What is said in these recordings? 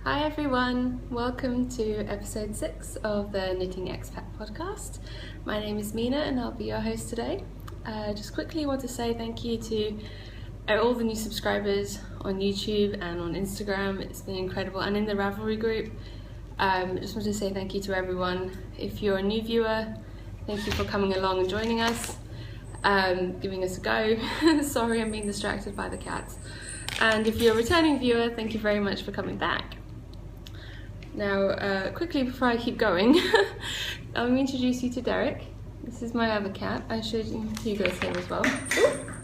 Hi everyone, welcome to episode 6 of the Knitting Expat Podcast. My name is Mina and I'll be your host today. Just quickly want to say thank you to all the new subscribers on YouTube and on Instagram. It's been incredible, and in the Ravelry group. Just want to say thank you to everyone. If you're a new viewer, thank you for coming along and joining us, giving us a go. Sorry, I'm being distracted by the cats. And if you're a returning viewer, thank you very much for coming back. Now, quickly before I keep going, let me introduce you to Derek. This is my other cat. I showed you Hugo's here as well. Ooh.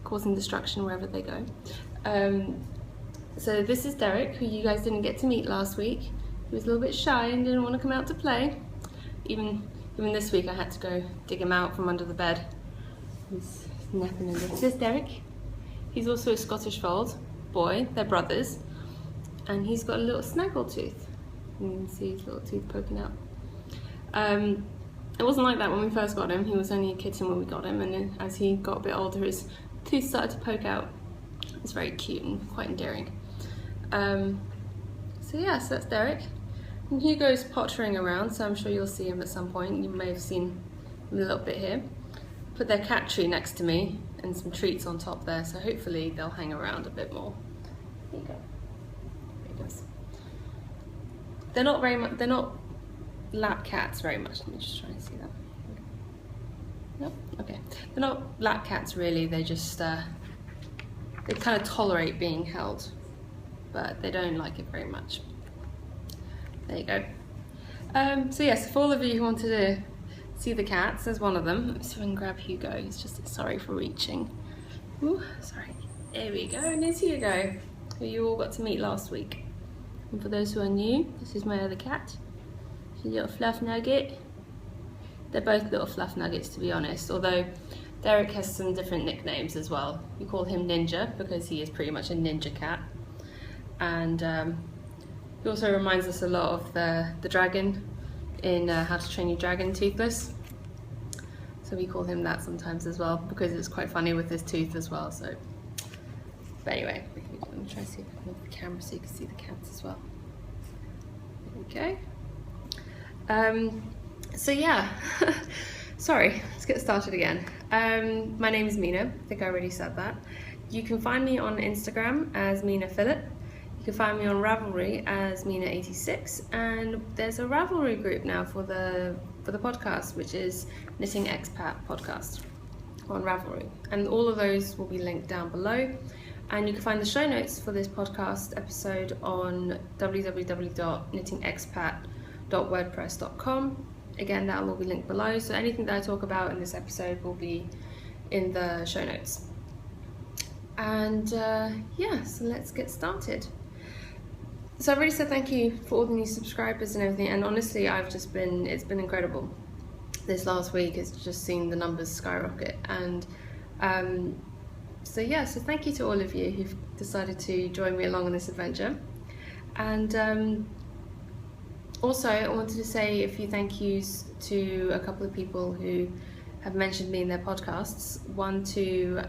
Causing destruction wherever they go. So this is Derek, who you guys didn't get to meet last week. He was a little bit shy and didn't want to come out to play. Even this week I had to go dig him out from under the bed. He's napping in there. This is Derek. He's also a Scottish Fold boy. They're brothers. And he's got a little snaggle tooth. You can see his little tooth poking out. It wasn't like that when we first got him. He was only a kitten when we got him, and then as he got a bit older, his tooth started to poke out. It's very cute and quite endearing. So that's Derek. And Hugo's pottering around, so I'm sure you'll see him at some point. You may have seen him a little bit here. Put their cat tree next to me and some treats on top there, so hopefully they'll hang around a bit more. Here you go. They're not very much. They're not lap cats very much. Let me just try and see that. Nope. Okay. They're not lap cats really. They just they kind of tolerate being held, but they don't like it very much. There you go. So yes, for all of you who wanted to see the cats, there's one of them. Let me see if I can grab Hugo. He's just sorry for reaching. Ooh, sorry. There we go. And there's Hugo, who you all got to meet last week. And for those who are new, this is my other cat. She's a little fluff nugget. They're both little fluff nuggets, to be honest, although Derek has some different nicknames as well. We call him Ninja because he is pretty much a ninja cat. And he also reminds us a lot of the dragon in How to Train Your Dragon Toothless. So we call him that sometimes as well because it's quite funny with his tooth as well. So, but anyway, let me try to see if I can move the camera so you can see the cats as well. There we go. So yeah, sorry, let's get started again. My name is Mina, I think I already said that. You can find me on Instagram as Mina Phillip. You can find me on Ravelry as Mina86, and there's a Ravelry group now for the podcast, which is Knitting Expat Podcast on Ravelry, and all of those will be linked down below. And you can find the show notes for this podcast episode on www.knittingexpat.wordpress.com. Again, that will be linked below, so anything that I talk about in this episode will be in the show notes. And so let's get started. So I've already said thank you for all the new subscribers and everything, and honestly it's been incredible. This last week has just seen the numbers skyrocket, and so thank you to all of you who've decided to join me along on this adventure. And also I wanted to say a few thank yous to a couple of people who have mentioned me in their podcasts. One to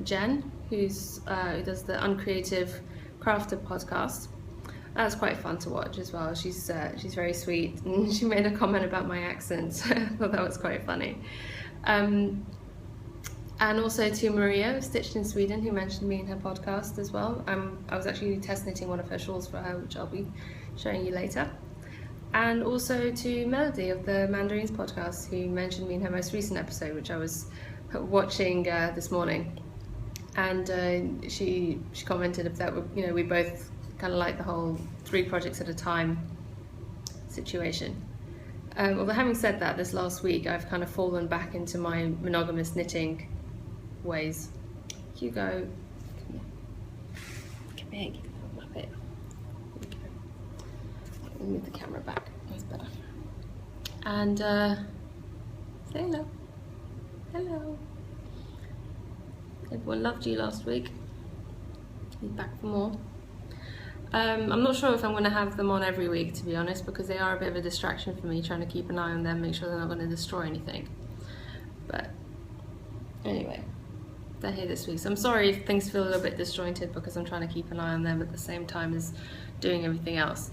Jen, who does the Uncreative Crafter podcast. That's quite fun to watch as well. She's very sweet, and she made a comment about my accent, so I thought that was quite funny. And also to Maria, Stitched in Sweden, who mentioned me in her podcast as well. I was actually test knitting one of her shawls for her, which I'll be showing you later. And also to Melody of the Mandarins podcast, who mentioned me in her most recent episode, which I was watching this morning. And she commented that we both kind of like the whole 3 projects at a time situation. Although having said that, this last week I've kind of fallen back into my monogamous knitting ways. Hugo, come here, Muppet. Let me move the camera back, that's better. And say hello. Hello. Everyone loved you last week. He's back for more. I'm not sure if I'm going to have them on every week, to be honest, because they are a bit of a distraction for me, trying to keep an eye on them, make sure they're not going to destroy anything. But anyway, they're here this week. So I'm sorry if things feel a little bit disjointed because I'm trying to keep an eye on them at the same time as doing everything else.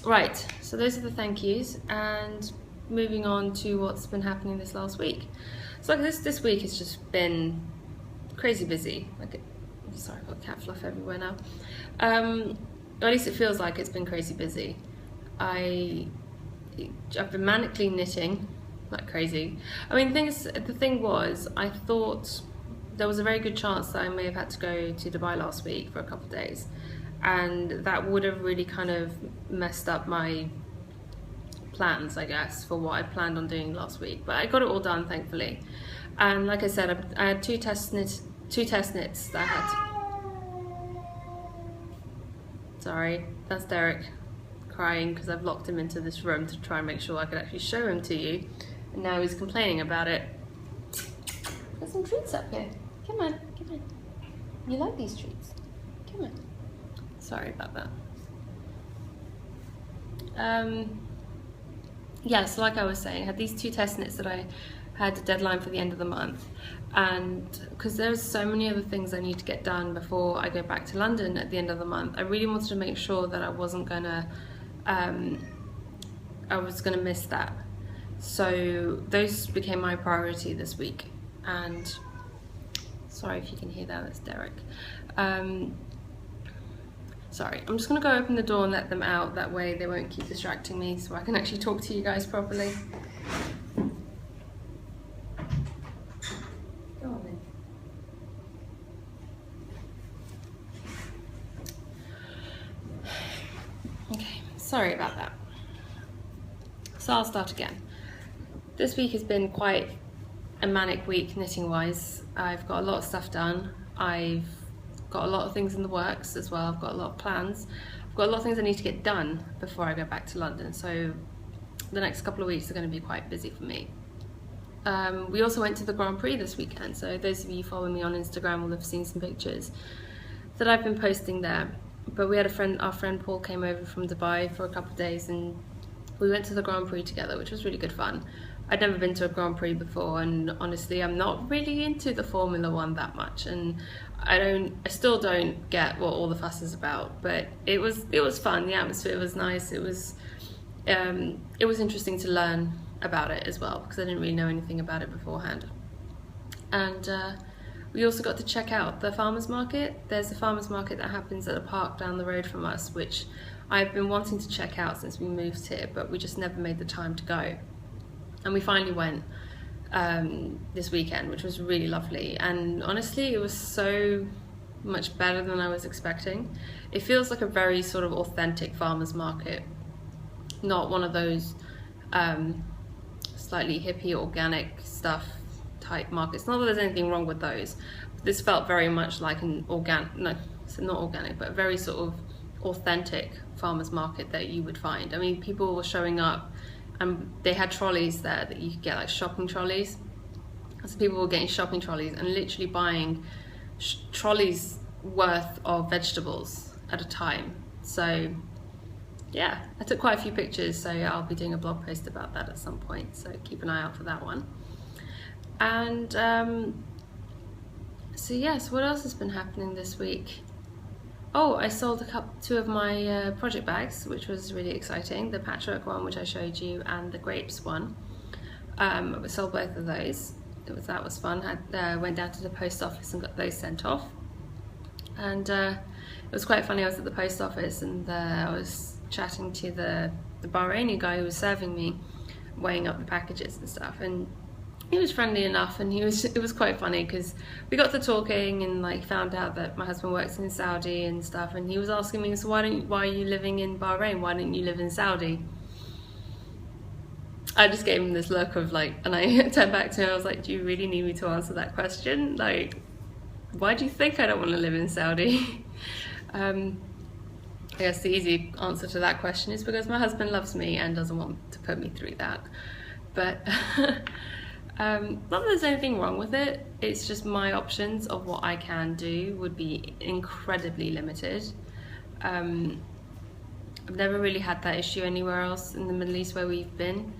Right, so those are the thank yous, and moving on to what's been happening this last week. So like this week has just been crazy busy. Sorry, I've got cat fluff everywhere now. Or at least it feels like it's been crazy busy. I've been manically knitting like crazy. I mean, the thing was, I thought there was a very good chance that I may have had to go to Dubai last week for a couple of days, and that would have really kind of messed up my plans, I guess, for what I planned on doing last week. But I got it all done, thankfully. And like I said, I had two test knits that I had to... Sorry, that's Derek crying because I've locked him into this room to try and make sure I could actually show him to you. And now he's complaining about it. There's some treats up here. Come on, come on. You like these treats? Come on. Sorry about that. Yeah, so like I was saying, I had these two test knits that I had a deadline for the end of the month, and because there's so many other things I need to get done before I go back to London at the end of the month, I really wanted to make sure that I wasn't gonna miss that. So those became my priority this week. And sorry if you can hear that, that's Derek. Sorry, I'm just gonna go open the door and let them out, that way they won't keep distracting me so I can actually talk to you guys properly. Go on then. Okay, sorry about that. So I'll start again. This week has been quite a manic week knitting wise. I've got a lot of stuff done. I've got a lot of things in the works as well. I've got a lot of plans. I've got a lot of things I need to get done before I go back to London. So the next couple of weeks are going to be quite busy for me. We also went to the Grand Prix this weekend. So those of you following me on Instagram will have seen some pictures that I've been posting there. But we had our friend Paul came over from Dubai for a couple of days, and we went to the Grand Prix together, which was really good fun. I'd never been to a Grand Prix before, and honestly I'm not really into the Formula One that much, and I still don't get what all the fuss is about, but it was fun. The atmosphere was nice. It was interesting to learn about it as well, because I didn't really know anything about it beforehand. And we also got to check out the farmers market. There's a farmers market that happens at a park down the road from us, which I've been wanting to check out since we moved here, but we just never made the time to go. And we finally went this weekend, which was really lovely. And honestly, it was so much better than I was expecting. It feels like a very sort of authentic farmers market, not one of those slightly hippie organic stuff type markets. Not that there's anything wrong with those. This felt very much like an not organic, but very sort of authentic farmers market that you would find. I mean, people were showing up, and they had trolleys there that you could get, like shopping trolleys. So people were getting shopping trolleys and literally buying trolleys worth of vegetables at a time. So yeah, I took quite a few pictures, so I'll be doing a blog post about that at some point, so keep an eye out for that one. And so yes, what else has been happening this week? Oh, I sold two of my project bags, which was really exciting. The patchwork one, which I showed you, and the grapes one. I sold both of those. That was fun. I went down to the post office and got those sent off. And it was quite funny. I was at the post office and I was chatting to the Bahraini guy who was serving me, weighing up the packages and stuff. And he was friendly enough, and it was quite funny because we got to talking and like found out that my husband works in Saudi and stuff, and he was asking me, so why are you living in Bahrain? Why don't you live in Saudi? I just gave him this look of like, and I turned back to him, I was like, do you really need me to answer that question? Like, why do you think I don't want to live in Saudi? I guess the easy answer to that question is because my husband loves me and doesn't want to put me through that. But not that there's anything wrong with it, it's just my options of what I can do would be incredibly limited. I've never really had that issue anywhere else in the Middle East where we've been,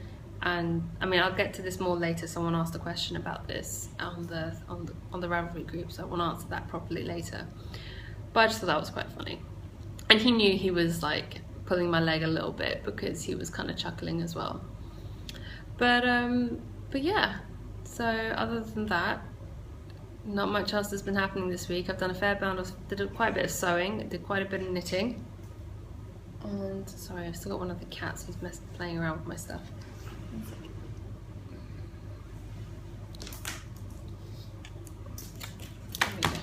And I mean, I'll get to this more later. Someone asked a question about this on the Ravelry group, so I won't answer that properly later. But I just thought that was quite funny. And he knew he was like pulling my leg a little bit because he was kind of chuckling as well. But yeah. So other than that, not much else has been happening this week. I've done a fair amount did quite a bit of sewing, did quite a bit of knitting. And sorry, I've still got one of the cats who's playing around with my stuff. There we go.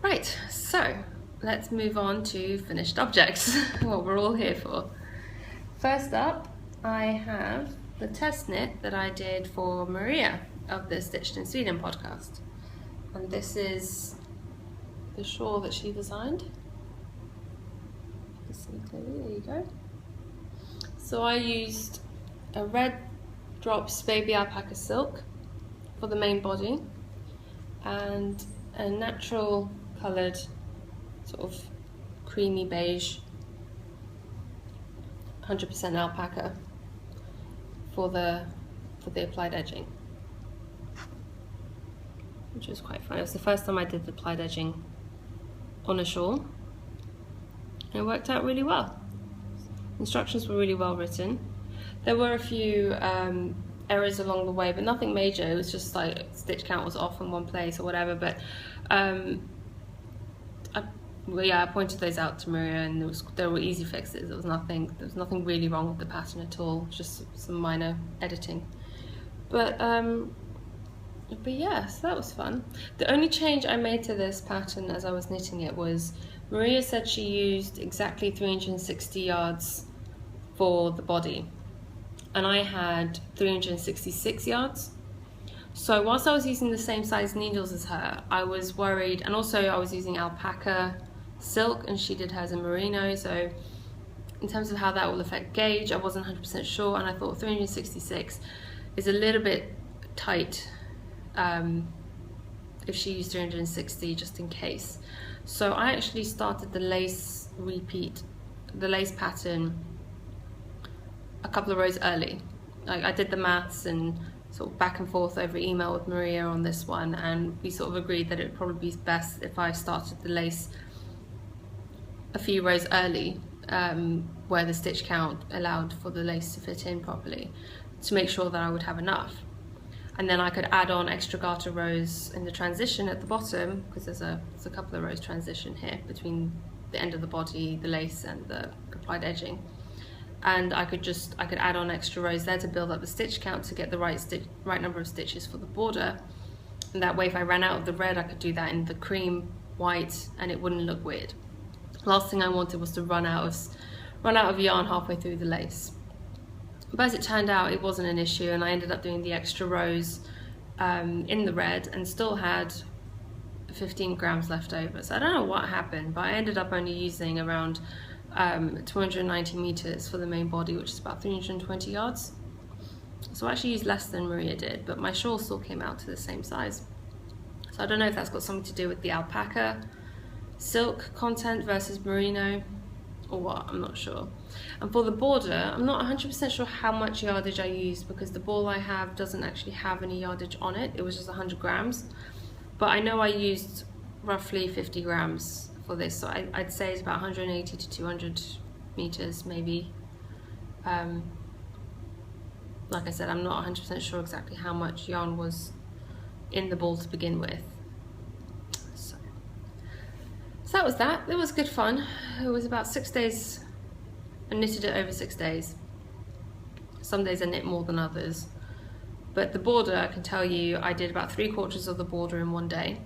Right, so let's move on to finished objects, what we're all here for. First up, I have the test knit that I did for Maria of the Stitched in Sweden podcast. And this is the shawl that she designed. You can see clearly, there you go. So I used a red drops baby alpaca silk for the main body and a natural coloured sort of creamy beige 100% alpaca for the applied edging, which was quite fun. It was the first time I did the applied edging on a shawl, and it worked out really well. Instructions were really well written. There were a few errors along the way, but nothing major. It was just like stitch count was off in one place or whatever, but I pointed those out to Maria, and there were easy fixes. There was nothing really wrong with the pattern at all, just some minor editing. But yeah, so that was fun. The only change I made to this pattern as I was knitting it was Maria said she used exactly 360 yards for the body, and I had 366 yards. So whilst I was using the same size needles as her, I was worried, and also I was using alpaca silk and she did hers in merino, so in terms of how that will affect gauge, I wasn't 100% sure, and I thought 366 is a little bit tight if she used 360 just in case. So I actually started the lace pattern a couple of rows early. I did the maths and sort of back and forth over email with Maria on this one, and we sort of agreed that it would probably be best if I started the lace a few rows early, where the stitch count allowed for the lace to fit in properly, to make sure that I would have enough. And then I could add on extra garter rows in the transition at the bottom, because there's a couple of rows transition here between the end of the body, the lace and the applied edging. And I could add on extra rows there to build up the stitch count to get the right number of stitches for the border. And that way, if I ran out of the red, I could do that in the cream white and it wouldn't look weird. Last thing I wanted was to run out of yarn halfway through the lace. But as it turned out, it wasn't an issue, and I ended up doing the extra rows in the red and still had 15 grams left over. So I don't know what happened, but I ended up only using around 290 meters for the main body, which is about 320 yards. So I actually used less than Maria did, but my shawl still came out to the same size. So I don't know if that's got something to do with the alpaca silk content versus merino or what, I'm not sure. And for the border, I'm not 100% sure how much yardage I used, because the ball I have doesn't actually have any yardage on it. It was just 100 grams. But I know I used roughly 50 grams for this, so I'd say it's about 180 to 200 meters maybe. Like I said, I'm not 100% sure exactly how much yarn was in the ball to begin with. So that was that. It was good fun. It was about 6 days. I knitted it over 6 days. Some days I knit more than others. But the border, I can tell you, I did about 3/4 of the border in one day.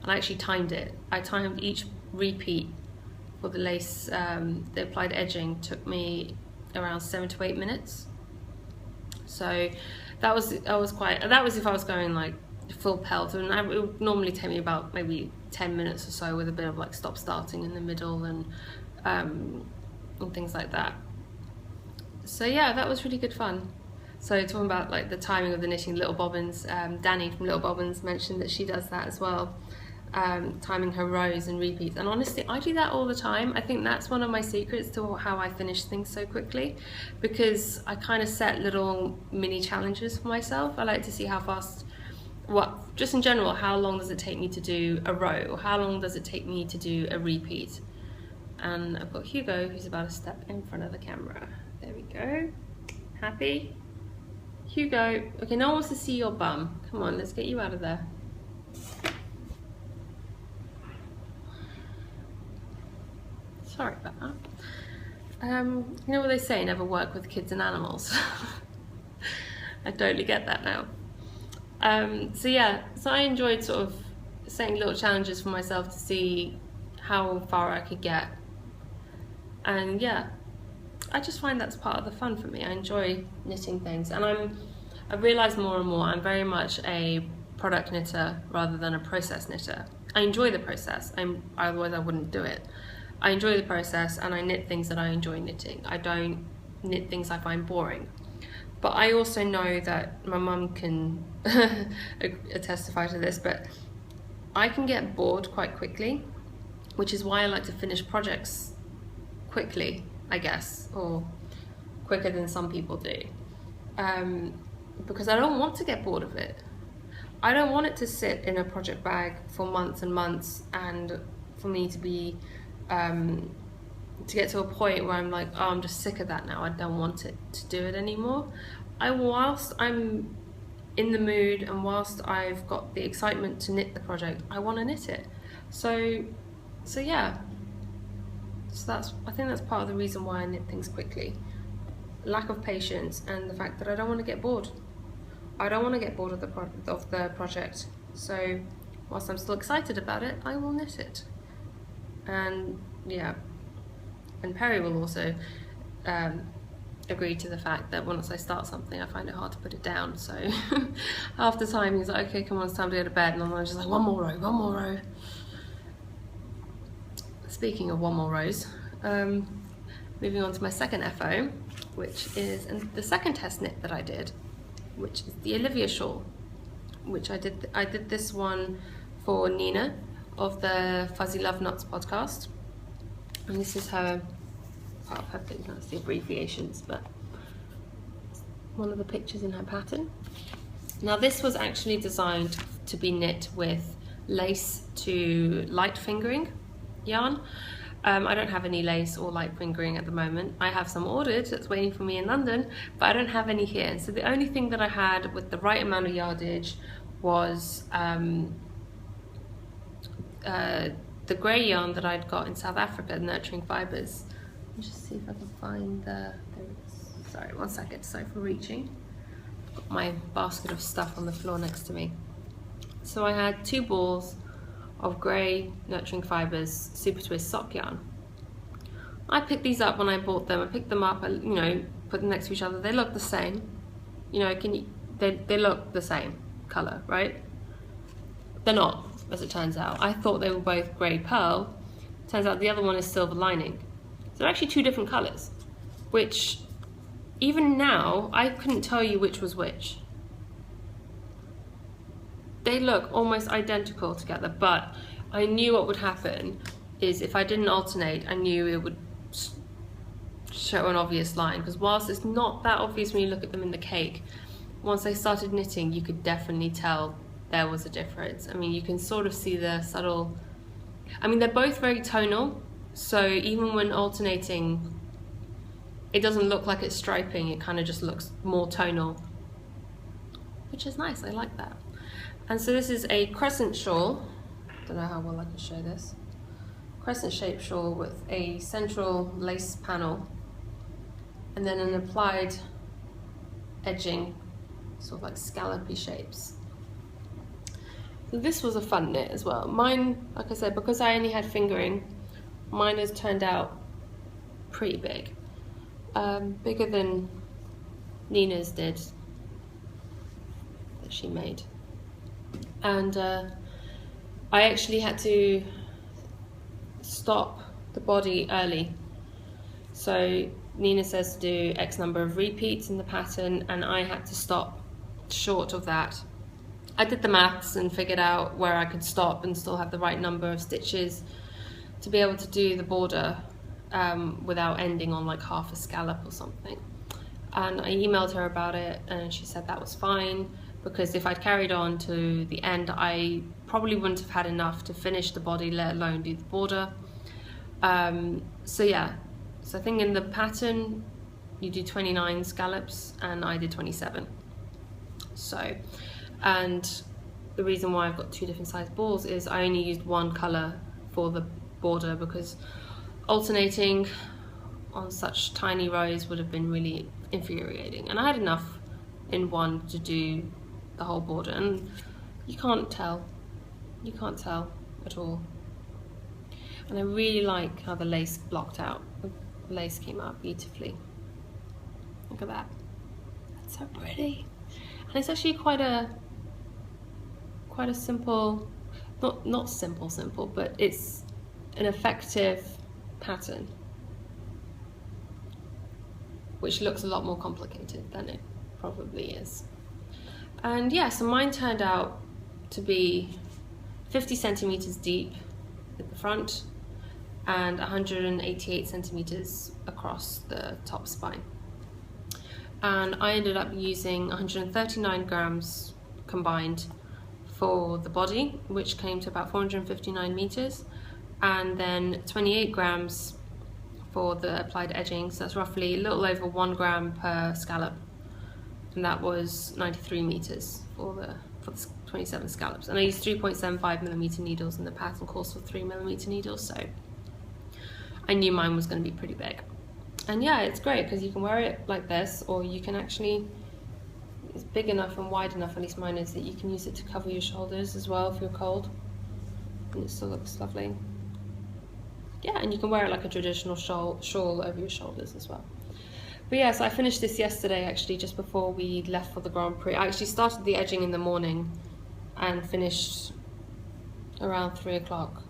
And I actually timed it. I timed each repeat for the lace, the applied edging took me around 7 to 8 minutes. So that was if I was going like full pelt, and it would normally take me about maybe 10 minutes or so with a bit of like stop starting in the middle and things like that. So yeah, that was really good fun. So talking about like the timing of the knitting, Little Bobbins, Danny from Little Bobbins mentioned that she does that as well. timing her rows and repeats. And honestly, I do that all the time. I think that's one of my secrets to how I finish things so quickly, because I kind of set little mini challenges for myself. I like to see how fast, just in general, how long does it take me to do a row, or how long does it take me to do a repeat. And I've got Hugo, who's about to step in front of the camera. There we go. Happy? Hugo, okay, no one wants to see your bum. Come on, let's get you out of there. Sorry about that. You know what they say, never work with kids and animals. I totally get that now. So I enjoyed sort of setting little challenges for myself to see how far I could get. And yeah, I just find that's part of the fun for me. I enjoy knitting things, and I've realised more and more I'm very much a product knitter rather than a process knitter. I enjoy the process, otherwise I wouldn't do it. I enjoy the process, and I knit things that I enjoy knitting. I don't knit things I find boring. But I also know that my mum can testify to this, but I can get bored quite quickly, which is why I like to finish projects quickly, I guess, or quicker than some people do. Because I don't want to get bored of it. I don't want it to sit in a project bag for months and months, and for me to be to get to a point where I'm like, oh, I'm just sick of that now. I don't want it to do it anymore. Whilst I'm in the mood and whilst I've got the excitement to knit the project, I want to knit it. So yeah. So I think that's part of the reason why I knit things quickly. Lack of patience, and the fact that I don't want to get bored. I don't want to get bored of the project. So whilst I'm still excited about it, I will knit it. And yeah, and Perry will also agree to the fact that once I start something, I find it hard to put it down. So after time, he's like, okay, come on, it's time to go to bed. And I'm just like, one more row. Speaking of one more rows, moving on to my second FO, which is the second test knit that I did, which is the Olivia shawl, which I did this one for Nina of the Fuzzy Love Knots podcast, and this is part of her thing. That's the abbreviations, but one of the pictures in her pattern. Now this was actually designed to be knit with lace to light fingering yarn. I don't have any lace or light fingering at the moment. I have some ordered that's waiting for me in London, but I don't have any here. And so the only thing that I had with the right amount of yardage was the grey yarn that I'd got in South Africa, Nurturing Fibres. Let me just see if I can find there it is. Sorry, one second, sorry for reaching. Got my basket of stuff on the floor next to me. So I had 2 balls of grey Nurturing Fibres Super Twist sock yarn. I picked these up when I bought them. I picked them up, put them next to each other. They look the same. They look the same colour, right? They're not, as it turns out. I thought they were both grey pearl. Turns out the other one is silver lining. So they're actually 2 different colours, which even now, I couldn't tell you which was which. They look almost identical together, but I knew what would happen is if I didn't alternate, I knew it would show an obvious line, because whilst it's not that obvious when you look at them in the cake, once I started knitting, you could definitely tell there was a difference. I mean, you can sort of see the subtle, they're both very tonal, so even when alternating, it doesn't look like it's striping, it kind of just looks more tonal, which is nice, I like that. And so this is a crescent shawl. Don't know how well I can show this. Crescent shaped shawl with a central lace panel and then an applied edging, sort of like scallopy shapes. So this was a fun knit as well. Mine, like I said, because I only had fingering, mine has turned out pretty big. Bigger than Nina's did that she made. And I actually had to stop the body early. So Nina says to do X number of repeats in the pattern, and I had to stop short of that I did the maths and figured out where I could stop and still have the right number of stitches to be able to do the border without ending on like half a scallop or something. And I emailed her about it, and she said that was fine, because if I'd carried on to the end, I probably wouldn't have had enough to finish the body, let alone do the border. So yeah, so I think in the pattern you do 29 scallops and I did 27. So, and the reason why I've got 2 different size balls is I only used one colour for the border, because alternating on such tiny rows would have been really infuriating, and I had enough in one to do the whole border, and you can't tell at all. And I really like how the lace blocked out. The lace came out beautifully. Look at that, that's so pretty. And it's actually quite a simple, not simple, but it's an effective pattern, which looks a lot more complicated than it probably is. And yeah, so mine turned out to be 50 centimeters deep at the front and 188 centimeters across the top spine. And I ended up using 139 grams combined for the body, which came to about 459 meters, and then 28 grams for the applied edging, so that's roughly a little over 1 gram per scallop, and that was 93 meters for the 27 scallops. And I used 3.75mm needles, and the pattern calls for 3mm needles, so I knew mine was going to be pretty big. And yeah, it's great because you can wear it like this, or you can actually, it's big enough and wide enough, at least mine is, that you can use it to cover your shoulders as well if you're cold, and it still looks lovely. Yeah, and you can wear it like a traditional shawl over your shoulders as well. But yeah, so I finished this yesterday actually, just before we left for the Grand Prix. I actually started the edging in the morning and finished around 3 o'clock.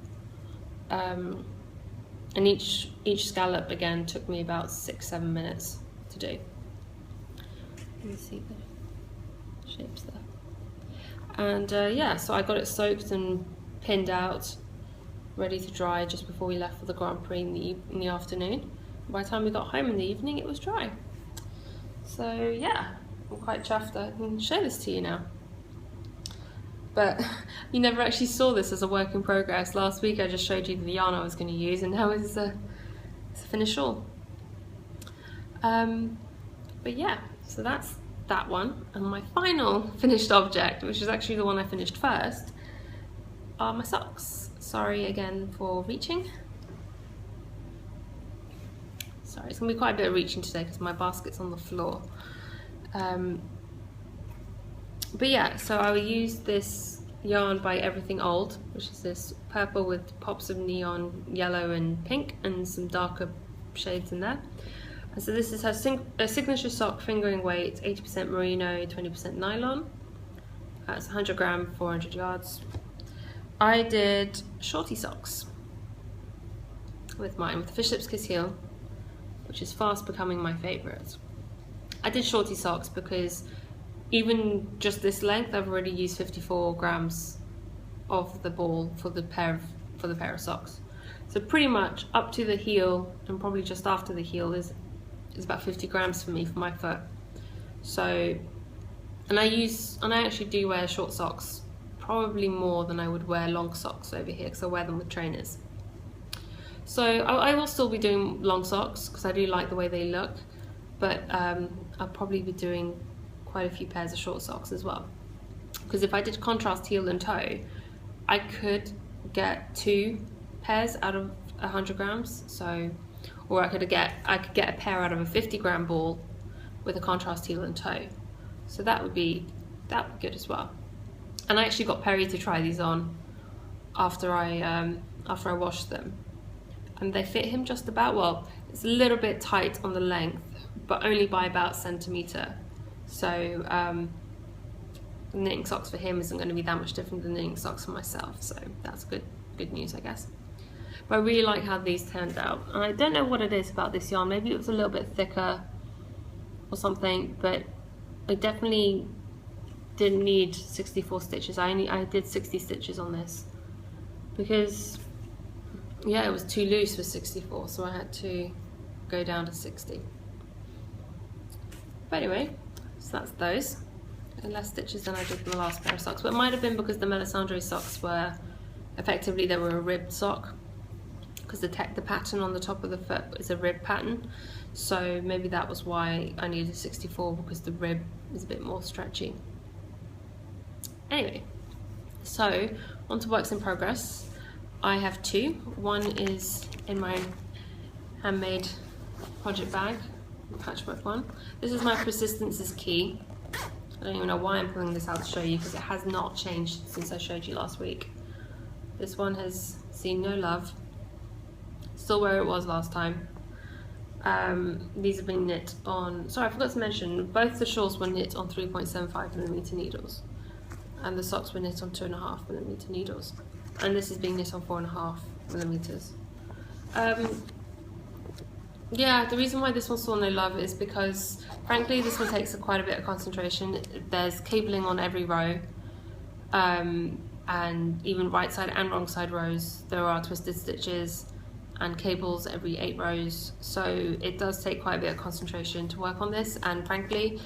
And each scallop again took me about 6-7 minutes to do. Let me see the shapes there. And yeah, so I got it soaked and pinned out, ready to dry just before we left for the Grand Prix in the afternoon. By the time we got home in the evening, it was dry. So yeah, I'm quite chuffed. I can show this to you now. But you never actually saw this as a work in progress. Last week I just showed you the yarn I was going to use, and now it's a finished shawl. But yeah, so that's that one. And my final finished object, which is actually the one I finished first, are my socks. Sorry again for reaching. Sorry, it's going to be quite a bit of reaching today because my basket's on the floor. But yeah, so I will use this yarn by Everything Old, which is this purple with pops of neon yellow and pink and some darker shades in there. And so this is her signature sock fingering weight, 80% merino, 20% nylon. That's 100 gram, 400 yards. I did shorty socks with mine, with Fish Lips Kiss Heel, which is fast becoming my favourite. I did shorty socks because even just this length, I've already used 54 grams of the ball for the pair of socks. So pretty much up to the heel and probably just after the heel is about 50 grams for me for my foot. So, and I actually do wear short socks probably more than I would wear long socks over here because I wear them with trainers. So I will still be doing long socks because I do like the way they look, but I'll probably be doing quite a few pairs of short socks as well. Because if I did contrast heel and toe, I could get 2 pairs out of 100 grams. So, or I could get a pair out of a 50 gram ball with a contrast heel and toe. So that would be good as well. And I actually got Perry to try these on after I washed them, and they fit him just about well. It's a little bit tight on the length, but only by about a centimetre. So knitting socks for him isn't going to be that much different than knitting socks for myself. So that's good news, I guess. But I really like how these turned out. And I don't know what it is about this yarn. Maybe it was a little bit thicker or something, but I definitely didn't need 64 stitches. I did 60 stitches on this because it was too loose for 64, so I had to go down to 60. But anyway, so that's those. And less stitches than I did in the last pair of socks, but it might have been because the Melisandre socks were effectively, they were a ribbed sock, because the pattern on the top of the foot is a rib pattern, so maybe that was why I needed 64, because the rib is a bit more stretchy. Anyway, so on to works in progress. I have two. One is in my handmade project bag, the patchwork one. This is my Persistence is Key. I don't even know why I'm pulling this out to show you, because it has not changed since I showed you last week. This one has seen no love. Still where it was last time. These have been knit on, sorry, I forgot to mention, both the shawls were knit on 3.75mm needles, and the socks were knit on 2.5mm needles, and this is being knit on 4.5mm. Yeah, the reason why this one saw no love is because, frankly, this one takes quite a bit of concentration. There's cabling on every row, and even right side and wrong side rows, there are twisted stitches and cables every 8 rows, so it does take quite a bit of concentration to work on this. And frankly,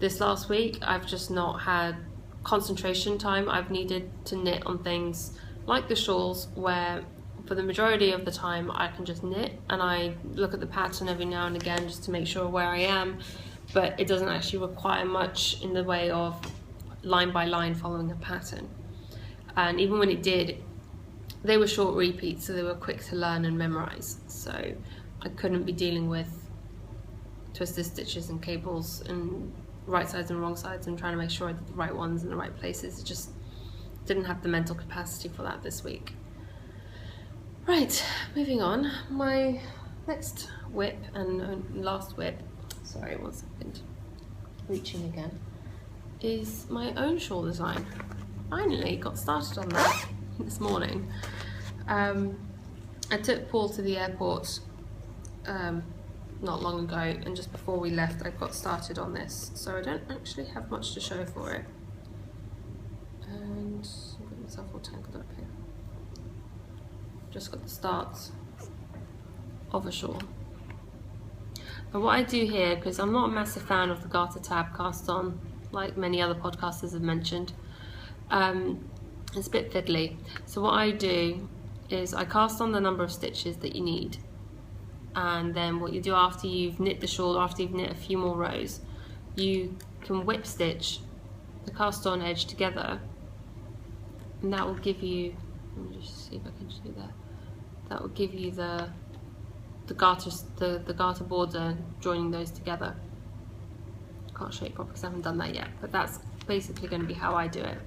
this last week I've just not had concentration time. I've needed to knit on things like the shawls, where for the majority of the time I can just knit, and I look at the pattern every now and again just to make sure where I am, but it doesn't actually require much in the way of line by line following a pattern. And even when it did, they were short repeats, so they were quick to learn and memorize, so I couldn't be dealing with twisted stitches and cables and right sides and wrong sides and trying to make sure I did the right ones in the right places. It just didn't have the mental capacity for that this week. Right, moving on. My next whip and last whip, sorry, 1 second, reaching again, is my own shawl design. Finally got started on that this morning. I took Paul to the airport not long ago, and just before we left I got started on this, so I don't actually have much to show for it. And I'm getting myself all tangled up here. Just got the start of a shawl. And what I do here, because I'm not a massive fan of the garter tab cast on, like many other podcasters have mentioned, it's a bit fiddly. So what I do is I cast on the number of stitches that you need, and then what you do after you've knit the shawl, after you've knit a few more rows, you can whip stitch the cast on edge together, and that will give you, let me just see if I can do that, that will give you the garter border, joining those together. Can't show you properly because I haven't done that yet, but that's basically going to be how I do it.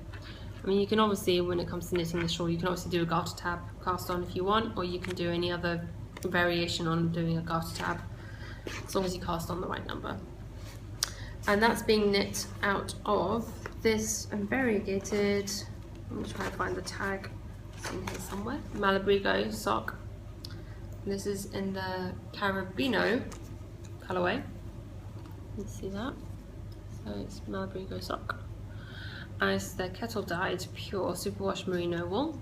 I mean, you can obviously, when it comes to knitting the shawl, you can obviously do a garter tab cast on if you want, or you can do any other variation on doing a garter tab, as long as you cast on the right number. And that's being knit out of this variegated, let me try and find the tag, it's in here somewhere, Malabrigo sock. This is in the Carabino colourway. You see that? So it's Malabrigo sock. And it's the kettle dyed pure superwash merino wool.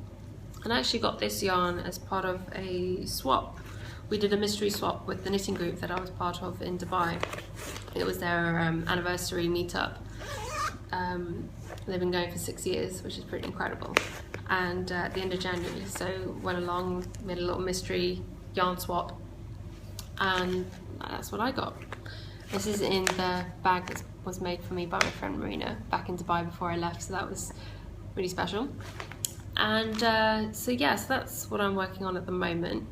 And I actually got this yarn as part of a swap. We did a mystery swap with the knitting group that I was part of in Dubai. It was their anniversary meetup. They've been going for 6 years, which is pretty incredible. And at the end of January, so went along, made a little mystery yarn swap, and that's what I got. This is in the bag that was made for me by my friend Marina back in Dubai before I left, so that was really special. And so yes, that's what I'm working on at the moment.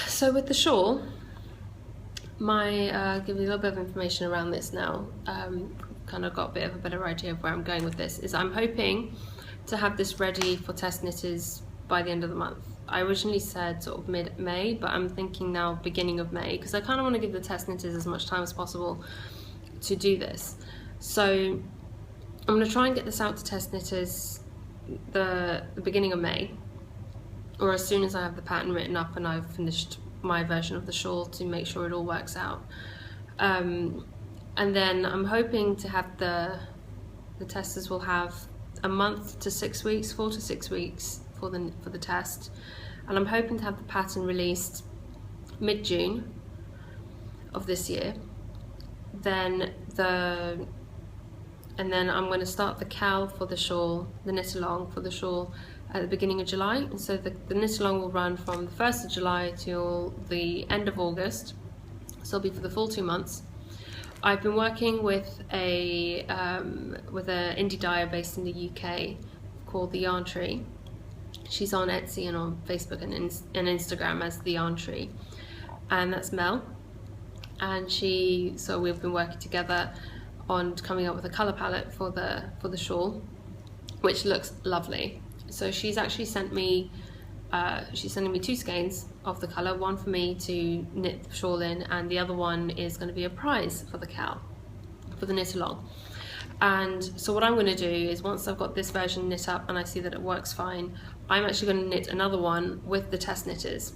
So with the shawl, give you a little bit of information around this now. Kind of got a bit of a better idea of where I'm going with this. Is I'm hoping to have this ready for test knitters by the end of the month. I originally said sort of mid-May, but I'm thinking now beginning of May, because I kind of want to give the test knitters as much time as possible to do this. So I'm going to try and get this out to test knitters the beginning of May, or as soon as I have the pattern written up and I've finished my version of the shawl to make sure it all works out. And then I'm hoping to have the The testers will have a month to 6 weeks, 4 to 6 weeks for the test, and I'm hoping to have the pattern released mid-June of this year. Then I'm going to start the cowl for the shawl, the knit along for the shawl at the beginning of July. And so the knit along will run from the 1st of July till the end of August. So it'll be for the full 2 months. I've been working with an indie dyer based in the UK called The Yarn Tree. She's on Etsy and on Facebook and Instagram as The Yarn Tree, and that's Mel. And so we've been working together on coming up with a colour palette for the shawl, which looks lovely. So she's actually sent me, she's sending me 2 skeins of the colour, one for me to knit the shawl in, and the other one is going to be a prize for the cowl, for the knit along. And so what I'm going to do is, once I've got this version knit up and I see that it works fine, I'm actually going to knit another one with the test knitters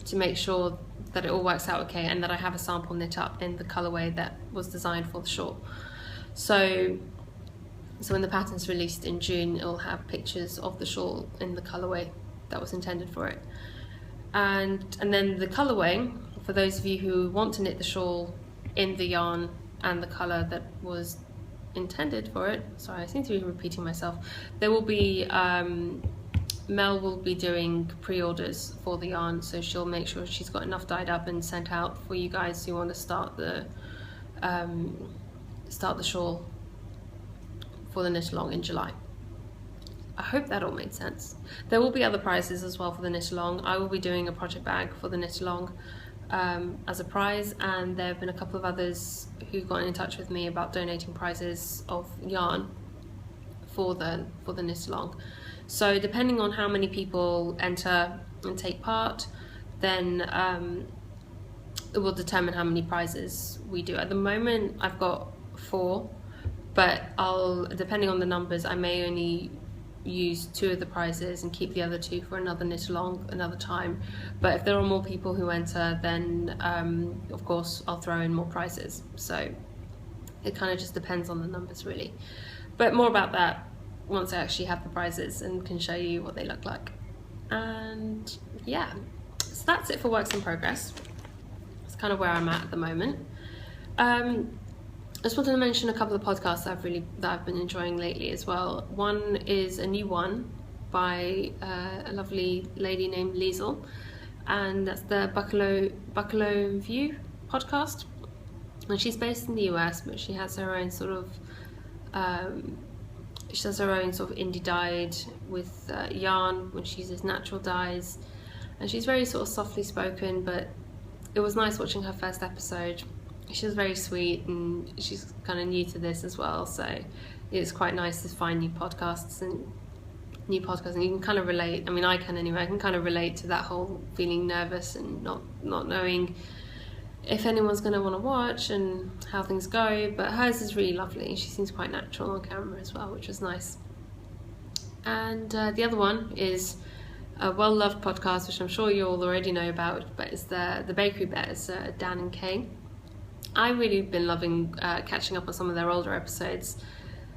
to make sure that it all works out okay, and that I have a sample knit up in the colourway that was designed for the shawl. So when the pattern's released in June, it'll have pictures of the shawl in the colourway that was intended for it. And then the colourway, for those of you who want to knit the shawl in the yarn and the colour that was intended for it, sorry, I seem to be repeating myself, there will be, Mel will be doing pre-orders for the yarn, so she'll make sure she's got enough dyed up and sent out for you guys who want to start the shawl for the knit along in July. I hope that all made sense. There will be other prizes as well for the knit along. I will be doing a project bag for the knit along as a prize, and there have been a couple of others who got in touch with me about donating prizes of yarn for the knit along. So depending on how many people enter and take part, then it will determine how many prizes we do. At the moment I've got 4, but depending on the numbers, I may only use 2 of the prizes and keep the other 2 for another knit along another time. But if there are more people who enter, then of course I'll throw in more prizes. So it kind of just depends on the numbers really. But more about that once I actually have the prizes and can show you what they look like. And yeah, so that's it for works in progress. That's kind of where I'm at the moment. I just wanted to mention a couple of podcasts that I've been enjoying lately as well. One is a new one by a lovely lady named Liesl, and that's the Buccalo View podcast. And she's based in the US, but she has her own sort of she does her own sort of indie dyed with yarn, when she uses natural dyes, and she's very sort of softly spoken, but it was nice watching her first episode. She was very sweet, and she's kind of new to this as well, so it's quite nice to find new podcasts and you can kind of relate. I mean, I can anyway. I can kind of relate to that whole feeling nervous and not knowing if anyone's going to want to watch and how things go, but hers is really lovely. She seems quite natural on camera as well, which was nice. And the other one is a well-loved podcast, which I'm sure you all already know about, but it's the Bakery Bears, Dan and Kay. I've really been loving catching up on some of their older episodes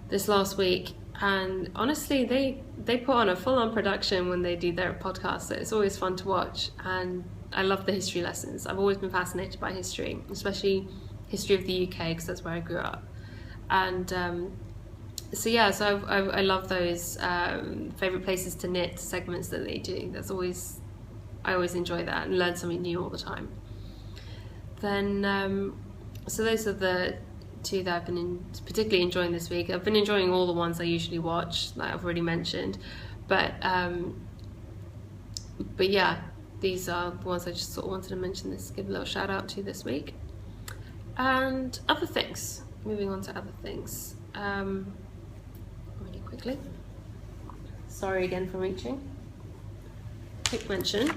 this last week, and honestly they put on a full-on production when they do their podcast, so it's always fun to watch. And I love the history lessons. I've always been fascinated by history, especially history of the UK, because that's where I grew up. And so I love those favourite places to knit segments that they do. I always enjoy that and learn something new all the time. Then so those are the 2 that I've been particularly enjoying this week. I've been enjoying all the ones I usually watch, like I've already mentioned, but yeah, these are the ones I just sort of wanted to mention, give a little shout out to this week. And other things, moving on to other things, really quickly, sorry again for reaching, quick mention.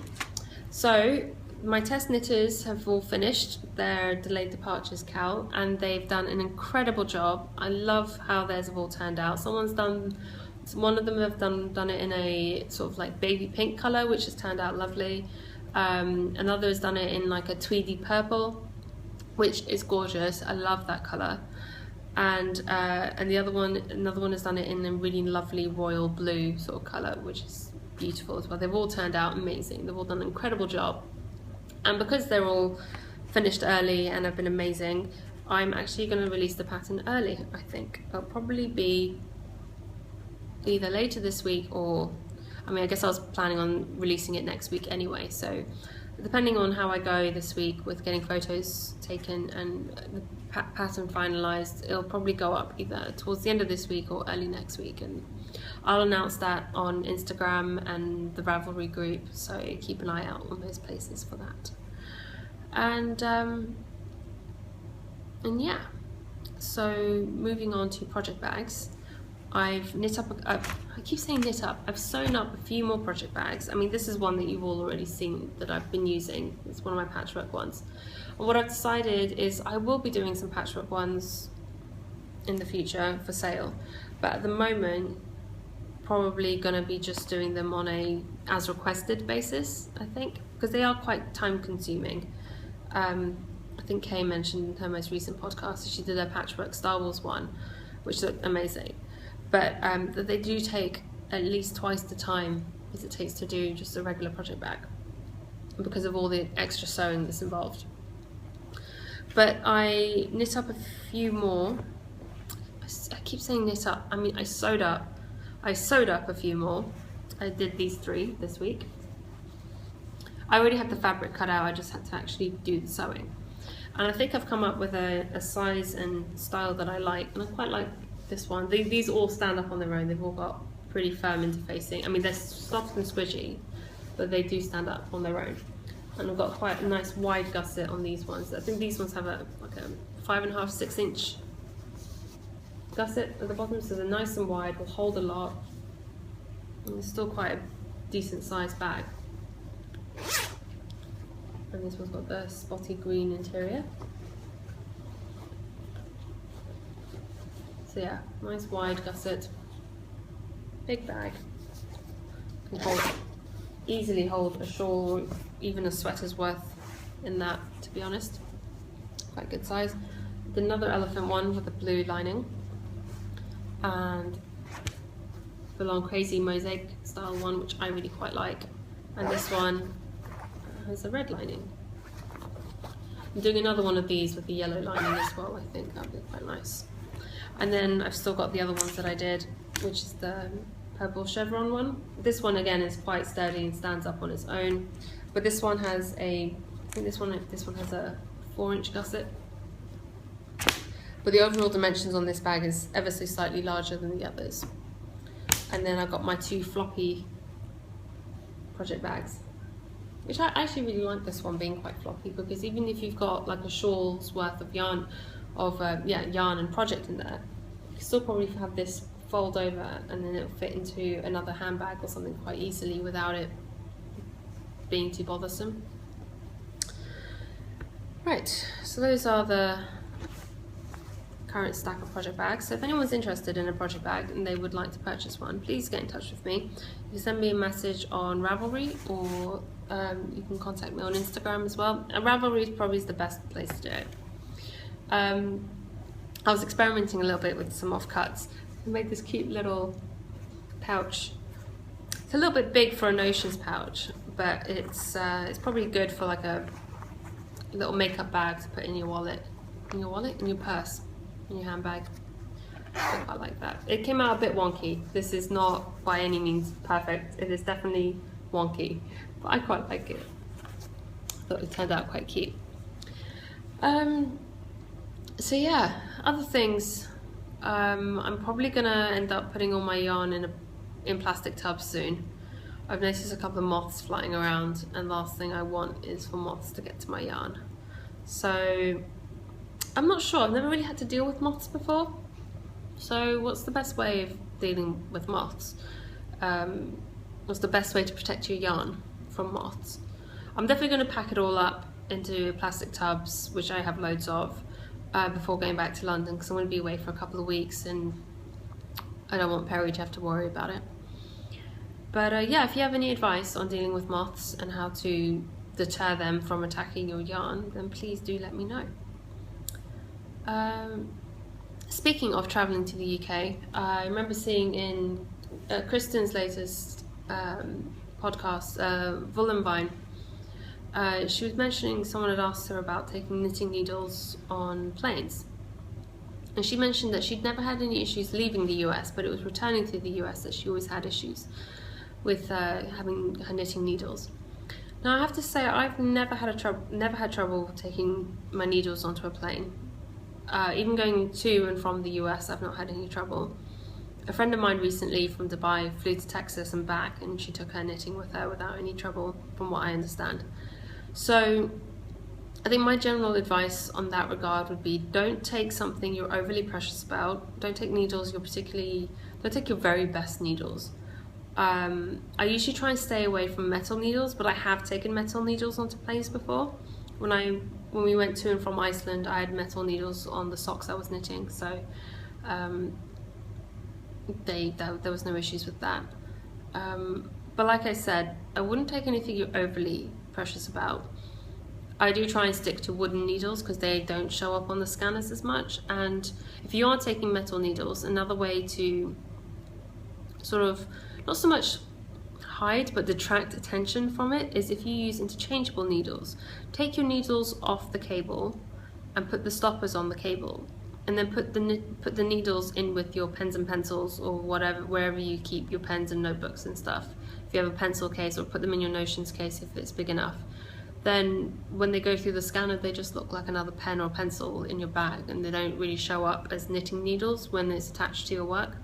So my test knitters have all finished their delayed departures cowl, and they've done an incredible job. I love how theirs have all turned out. One of them have done it in a sort of like baby pink colour, which has turned out lovely. Another has done it in like a tweedy purple, which is gorgeous. I love that colour. and another one has done it in a really lovely royal blue sort of colour, which is beautiful as well. They've all turned out amazing. They've all done an incredible job, and because they're all finished early and have been amazing, I'm actually going to release the pattern early. I think it'll probably be either later this week, or I guess I was planning on releasing it next week anyway, so depending on how I go this week with getting photos taken and the pattern finalised, it'll probably go up either towards the end of this week or early next week, and I'll announce that on Instagram and the Ravelry group, so keep an eye out on those places for that. And yeah, so moving on to project bags. I've knit up, I keep saying knit up, I've sewn up a few more project bags. I mean, this is one that you've all already seen that I've been using. It's one of my patchwork ones. And what I've decided is I will be doing some patchwork ones in the future for sale, but at the moment, probably going to be just doing them on a as requested basis, I think, because they are quite time consuming. I think Kay mentioned in her most recent podcast that she did a patchwork Star Wars one, which looked amazing. But that they do take at least twice the time as it takes to do just a regular project bag because of all the extra sewing that's involved. But I knit up a few more. I keep saying knit up. I mean, I sewed up a few more. I did these 3 this week. I already had the fabric cut out. I just had to actually do the sewing. And I think I've come up with a size and style that I like, and I quite like this one. These all stand up on their own. They've all got pretty firm interfacing. I mean, they're soft and squishy, but they do stand up on their own. And I've got quite a nice wide gusset on these ones. I think these ones have a 5.5, 6 inch gusset at the bottom, so they're nice and wide, will hold a lot. And it's still quite a decent sized bag. And this one's got the spotty green interior. So yeah, nice wide gusset, big bag. Can easily hold a shawl, even a sweater's worth in that, to be honest. Quite good size. Another elephant one with a blue lining, and the long crazy mosaic style one, which I really quite like. And this one has a red lining. I'm doing another one of these with the yellow lining as well. I think that'd be quite nice. And then I've still got the other ones that I did, which is the purple chevron one. This one again is quite sturdy and stands up on its own, but this one has I think this one has a 4-inch gusset. But the overall dimensions on this bag is ever so slightly larger than the others. And then I've got my 2 floppy project bags, which I actually really like this one being quite floppy, because even if you've got like a shawl's worth of yarn, yarn and project in there, you can still probably have this fold over and then it'll fit into another handbag or something quite easily without it being too bothersome. Right, so those are the current stack of project bags. So if anyone's interested in a project bag and they would like to purchase one, please get in touch with me. You can send me a message on Ravelry, or you can contact me on Instagram as well. And Ravelry is probably the best place to do it. I was experimenting a little bit with some offcuts. I made this cute little pouch. It's a little bit big for a notions pouch, but it's probably good for like a little makeup bag to put in your wallet, in your purse, in your handbag. I quite like that. It came out a bit wonky. This is not by any means perfect. It is definitely wonky, but I quite like it. I thought it turned out quite cute. So yeah, other things. I'm probably gonna end up putting all my yarn in plastic tubs soon. I've noticed a couple of moths flying around, and last thing I want is for moths to get to my yarn. So I'm not sure. I've never really had to deal with moths before. So what's the best way of dealing with moths? What's the best way to protect your yarn from moths? I'm definitely going to pack it all up into plastic tubs, which I have loads of, before going back to London, because I'm going to be away for a couple of weeks and I don't want Perry to have to worry about it. But yeah, if you have any advice on dealing with moths and how to deter them from attacking your yarn, then please do let me know. Speaking of travelling to the UK, I remember seeing in Kristen's latest podcast, Vullenvine, she was mentioning someone had asked her about taking knitting needles on planes. And she mentioned that she'd never had any issues leaving the US, but it was returning to the US that she always had issues with having her knitting needles. Now I have to say I've never had trouble taking my needles onto a plane. Even going to and from the US, I've not had any trouble. A friend of mine recently from Dubai flew to Texas and back, and she took her knitting with her without any trouble, from what I understand. So I think my general advice on that regard would be, don't take something you're overly precious about. Don't take needles don't take your very best needles. I usually try and stay away from metal needles, but I have taken metal needles onto planes before. When we went to and from Iceland, I had metal needles on the socks I was knitting, so there was no issues with that. But like I said, I wouldn't take anything you're overly precious about. I do try and stick to wooden needles because they don't show up on the scanners as much, and if you are taking metal needles, another way to sort of not so much hide but detract attention from it is if you use interchangeable needles. Take your needles off the cable and put the stoppers on the cable, and then put the needles in with your pens and pencils or wherever you keep your pens and notebooks and stuff. If you have a pencil case, or put them in your Notions case if it's big enough. Then when they go through the scanner, they just look like another pen or pencil in your bag, and they don't really show up as knitting needles when it's attached to your work.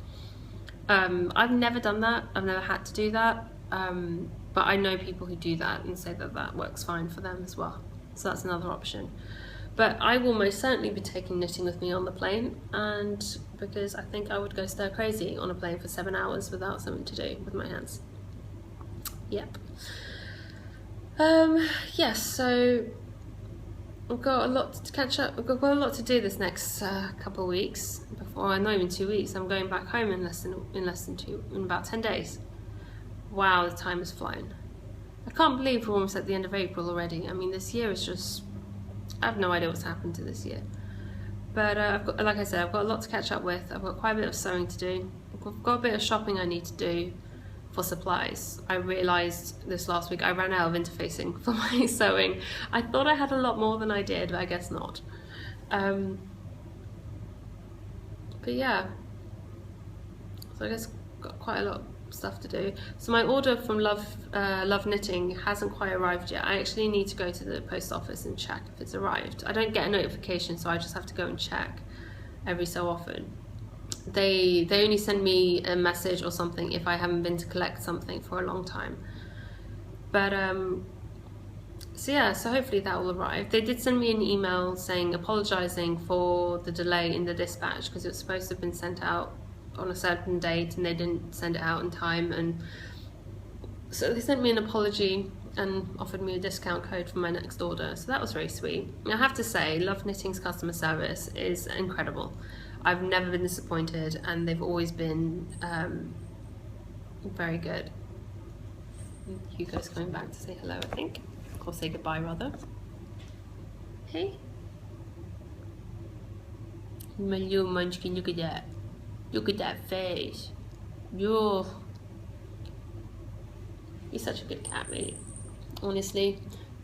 I've never done that, I've never had to do that, but I know people who do that and say that that works fine for them as well, so that's another option. But I will most certainly be taking knitting with me on the plane, and because I think I would go stir crazy on a plane for 7 hours without something to do with my hands. Yep. Yes, so I've got a lot to catch up. I've got a lot to do this next couple of weeks. Not even 2 weeks. I'm going back home in about 10 days. Wow, the time is flying. I can't believe we're almost at the end of April already. I mean, this year is just, I have no idea what's happened to this year. But like I said, I've got a lot to catch up with. I've got quite a bit of sewing to do. I've got a bit of shopping I need to do for supplies. I realised this last week I ran out of interfacing for my sewing. I thought I had a lot more than I did, but I guess not. But yeah, so I guess got quite a lot of stuff to do. So my order from Love Knitting hasn't quite arrived yet. I actually need to go to the post office and check if it's arrived. I don't get a notification, so I just have to go and check every so often. They only send me a message or something if I haven't been to collect something for a long time. But so hopefully that will arrive. They did send me an email saying, apologising for the delay in the dispatch, because it was supposed to have been sent out on a certain date and they didn't send it out in time, and so they sent me an apology and offered me a discount code for my next order, so that was very sweet. I have to say, Love Knitting's customer service is incredible. I've never been disappointed, and they've always been very good. Hugo's coming back to say hello, I think, or say goodbye rather. Hey, my little munchkin, look at that. Look at that face. Yo, he's such a good cat, really. Honestly,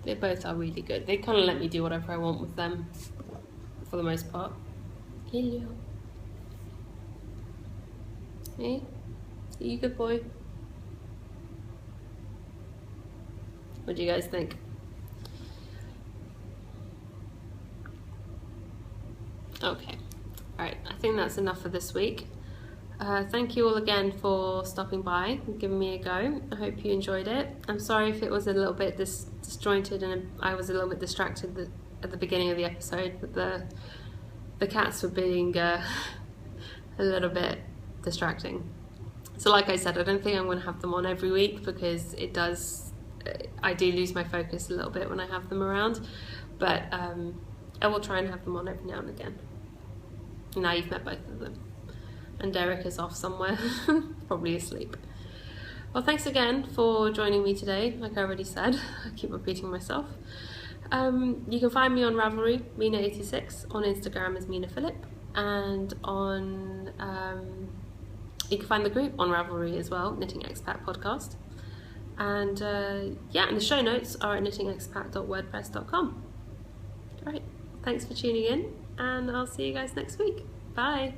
they both are really good. They kind of let me do whatever I want with them, for the most part. Hello. Hey, are you a good boy? What do you guys think? Okay, alright, I think that's enough for this week. Thank you all again for stopping by and giving me a go. I hope you enjoyed it. I'm sorry if it was a little bit disjointed and I was a little bit distracted at the beginning of the episode, but the cats were being a little bit distracting. So like I said, I don't think I'm going to have them on every week, because I do lose my focus a little bit when I have them around, but I will try and have them on every now and again. Now you've met both of them. And Derek is off somewhere, probably asleep. Well, thanks again for joining me today. Like I already said, I keep repeating myself. You can find me on Ravelry, Mina86, on Instagram as Mina Phillip, and on you can find the group on Ravelry as well, Knitting Expat Podcast. And and the show notes are at knittingexpat.wordpress.com. All right, thanks for tuning in, and I'll see you guys next week. Bye.